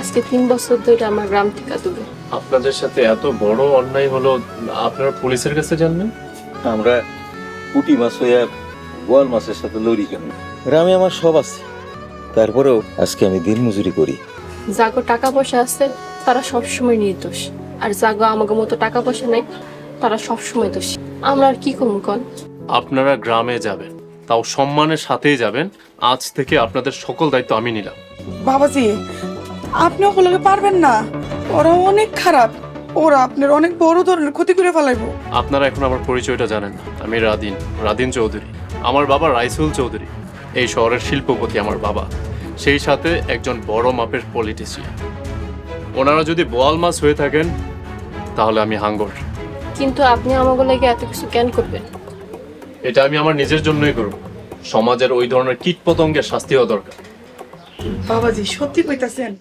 আজকে 3 বছর ধরে আমার গ্রাম থেকে দূরে। আপনাদের সাথে এত বড় অন্যায় হলো, আপনারা পুলিশের কাছে জানবেন? আমরা পুঁটি মাছ হইয়া বোয়াল মাছের সাথে লড়ি কেন? গ্রামে আমার সব আছে, তারপরেও আজকে আমি দিন মজুরি করি। যাগো টাকা পয়সা আছে তারা সবসময় নির্দোষ, আর যাগো আমাকে মতো টাকা পয়সা নেই তারা সবসময় দোষী। আমরা আর কি করবো কন? আপনারা গ্রামে যাবেন, তাও সম্মানের সাথেই যাবেন। আজ থেকে আপনাদের সকল দায়িত্ব আমি নিলাম। বাবাজি, আপনি ওগুলোকে পারবেন না, ওরা অনেক খারাপ, ওরা আপনার অনেক বড় ধরনের ক্ষতি করে ফেলাইবো। আপনারা এখন আমার পরিচয়টা জানেন না। আমি রাদিন চৌধুরী। আমার বাবা রাইসুল চৌধুরী। এই শহরের শিল্পপতি আমার বাবা, সেই সাথে একজন বড় মাপের পলিটিশিয়ান। ওনারা যদি বোয়াল মাছ হয়ে থাকেন তাহলে আমি হাঙ্গর। কিন্তু আপনি আমাকে লাগে এত কিছু কেন করবেন? এটা আমি আমার নিজের জন্যই করব। সমাজের ওই ধরনের কীট পতঙ্গের শাস্তি হওয়া দরকার। বাবাজি, সত্যি কইতাছেন?